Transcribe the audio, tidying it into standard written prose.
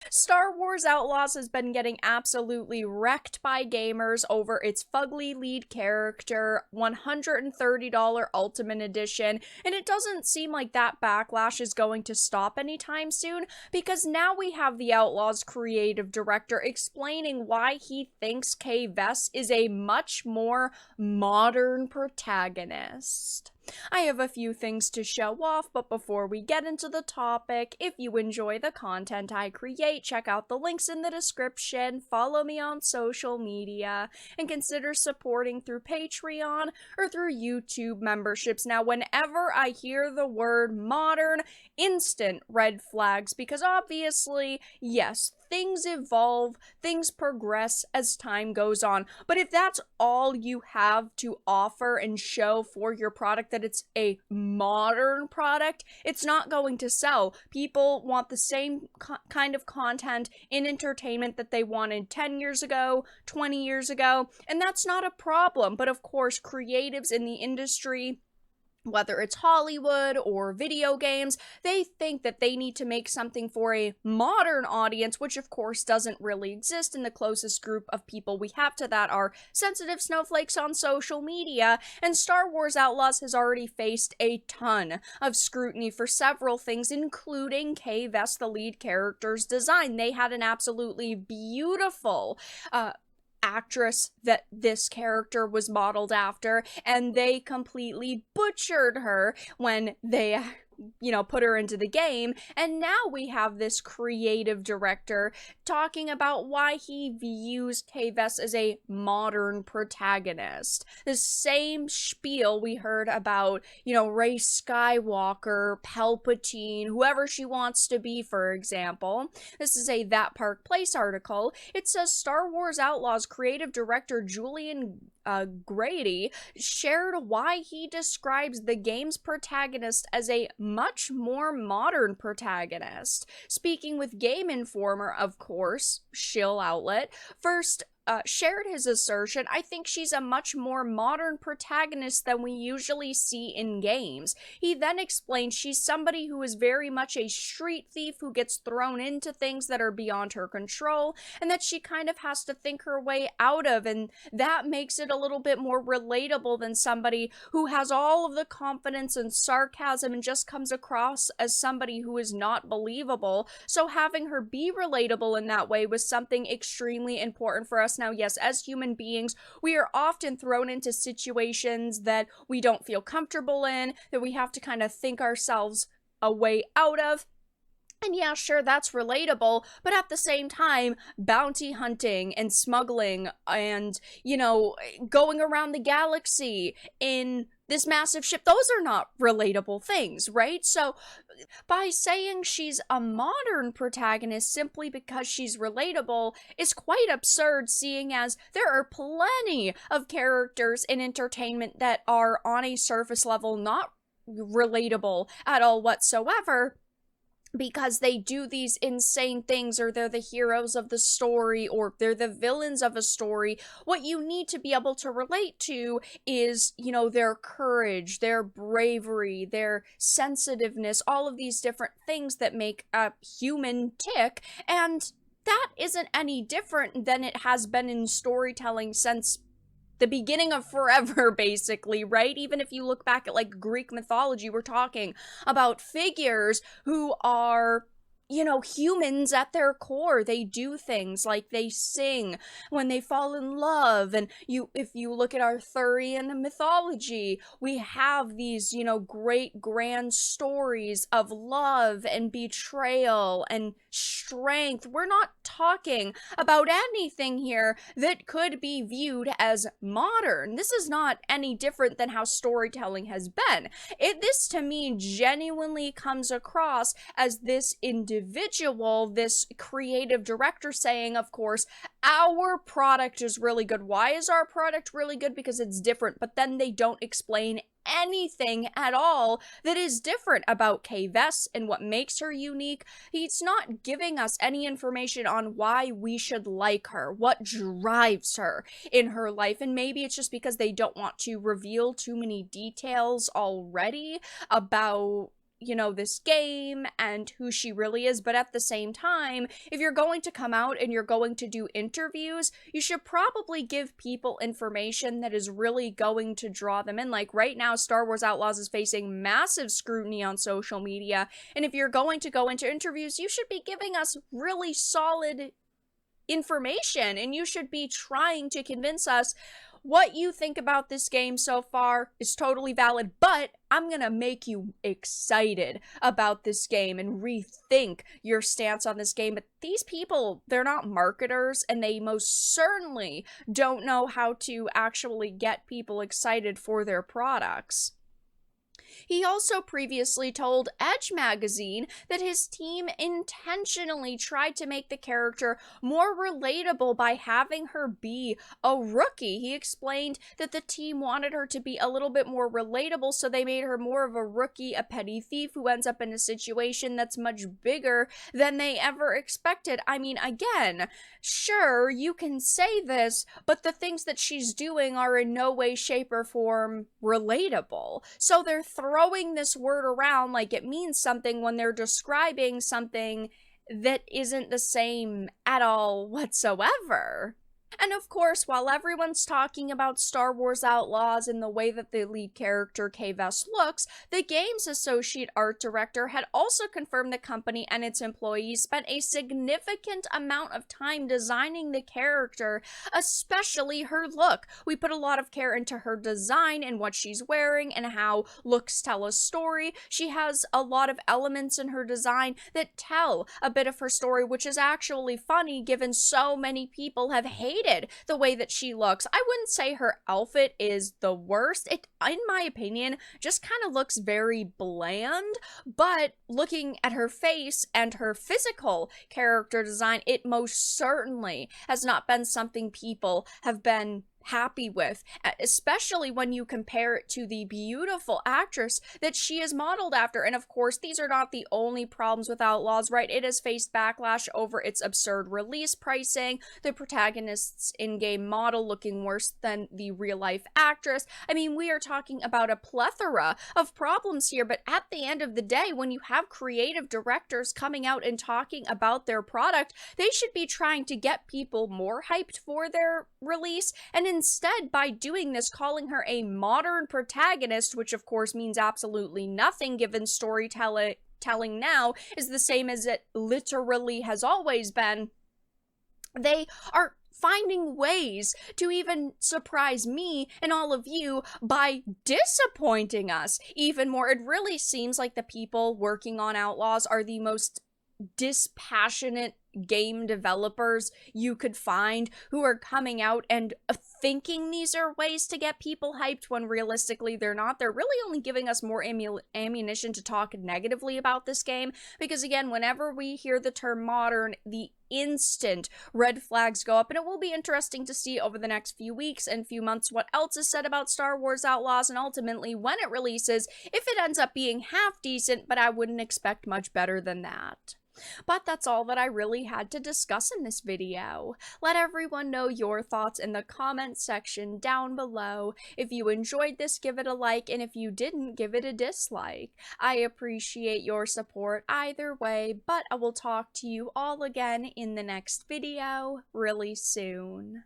Star Wars Outlaws has been getting absolutely wrecked by gamers over its fugly lead character, $130 Ultimate Edition, and it doesn't seem like that backlash is going to stop anytime soon, because now we have the Outlaws creative director explaining why he thinks Kay Vess is a much more modern protagonist. I have a few things to show off, but before we get into the topic, if you enjoy the content I create, check out the links in the description, follow me on social media, and consider supporting through Patreon or through YouTube memberships. Now, whenever I hear the word modern, instant red flags, because obviously, yes, things evolve, things progress as time goes on. But if that's all you have to offer and show for your product, that it's a modern product, it's not going to sell. People want the same kind of content in entertainment that they wanted 10 years ago, 20 years ago, and that's not a problem. But of course, creatives in the industry, whether it's Hollywood or video games, they think that they need to make something for a modern audience, which of course doesn't really exist. In the closest group of people we have to that are sensitive snowflakes on social media, and Star Wars Outlaws has already faced a ton of scrutiny for several things, including Kay Vess, the lead character's design. They had an absolutely beautiful actress that this character was modeled after, and they completely butchered her when they put her into the game. And now we have this creative director talking about why he views Kay Vess as a modern protagonist. The same spiel we heard about, Rey Skywalker, Palpatine, whoever she wants to be, for example. This is a That Park Place article. It says Star Wars Outlaws creative director Julian Grady shared why he describes the game's protagonist as a much more modern protagonist. Speaking with Game Informer, of course, shill outlet, first shared his assertion, "I think she's a much more modern protagonist than we usually see in games." He then explained she's somebody who is very much a street thief who gets thrown into things that are beyond her control, and that she kind of has to think her way out of, and that makes it a little bit more relatable than somebody who has all of the confidence and sarcasm and just comes across as somebody who is not believable. So having her be relatable in that way was something extremely important for us. Now, yes, as human beings, we are often thrown into situations that we don't feel comfortable in, that we have to kind of think ourselves a way out of. And yeah, sure, that's relatable, but at the same time, bounty hunting and smuggling and, going around the galaxy in this massive ship, those are not relatable things, right? So by saying she's a modern protagonist simply because she's relatable is quite absurd, seeing as there are plenty of characters in entertainment that are on a surface level not relatable at all whatsoever, because they do these insane things, or they're the heroes of the story, or they're the villains of a story. What you need to be able to relate to is, their courage, their bravery, their sensitiveness, all of these different things that make a human tick, and that isn't any different than it has been in storytelling since the beginning of forever, basically, right? Even if you look back at Greek mythology, we're talking about figures who are, humans at their core. They do things like they sing when they fall in love. And if you look at Arthurian mythology, we have these, great grand stories of love and betrayal and strength. We're not talking about anything here that could be viewed as modern. This is not any different than how storytelling has been. This to me genuinely comes across as this individual, this creative director saying, of course, our product is really good. Why is our product really good? Because it's different. But then they don't explain anything at all that is different about Kay Vess and what makes her unique. He's not giving us any information on why we should like her, what drives her in her life. And maybe it's just because they don't want to reveal too many details already about this game and who she really is. But at the same time, if you're going to come out and you're going to do interviews, you should probably give people information that is really going to draw them in. Like right now, Star Wars Outlaws is facing massive scrutiny on social media. And if you're going to go into interviews, you should be giving us really solid information, and you should be trying to convince us what you think about this game so far is totally valid, but I'm gonna make you excited about this game and rethink your stance on this game. But these people, they're not marketers, and they most certainly don't know how to actually get people excited for their products. He also previously told Edge magazine that his team intentionally tried to make the character more relatable by having her be a rookie. He explained that the team wanted her to be a little bit more relatable, so they made her more of a rookie, a petty thief who ends up in a situation that's much bigger than they ever expected. I mean, again, sure, you can say this, but the things that she's doing are in no way, shape, or form relatable. So they're throwing this word around like it means something when they're describing something that isn't the same at all whatsoever. And of course, while everyone's talking about Star Wars Outlaws and the way that the lead character K-Vess looks, the game's associate art director had also confirmed the company and its employees spent a significant amount of time designing the character, especially her look. We put a lot of care into her design and what she's wearing and how looks tell a story. She has a lot of elements in her design that tell a bit of her story, which is actually funny given so many people have hated the way that she looks. I wouldn't say her outfit is the worst. It, in my opinion, just kind of looks very bland, but looking at her face and her physical character design, it most certainly has not been something people have been happy with, especially when you compare it to the beautiful actress that she is modeled after. And of course, these are not the only problems with Outlaws, right? It has faced backlash over its absurd release pricing, the protagonist's in-game model looking worse than the real-life actress. I mean, we are talking about a plethora of problems here, but at the end of the day, when you have creative directors coming out and talking about their product, they should be trying to get people more hyped for their release, and instead, by doing this, calling her a modern protagonist, which of course means absolutely nothing given storytelling now is the same as it literally has always been, they are finding ways to even surprise me and all of you by disappointing us even more. It really seems like the people working on Outlaws are the most dispassionate game developers you could find, who are coming out and thinking these are ways to get people hyped when realistically they're not. They're really only giving us more ammunition to talk negatively about this game, because again, whenever we hear the term modern, the instant red flags go up. And it will be interesting to see over the next few weeks and few months what else is said about Star Wars Outlaws, and ultimately when it releases, if it ends up being half decent, but I wouldn't expect much better than that. But that's all that I really had to discuss in this video. Let everyone know your thoughts in the comments section down below. If you enjoyed this, give it a like, and if you didn't, give it a dislike. I appreciate your support either way, but I will talk to you all again in the next video really soon.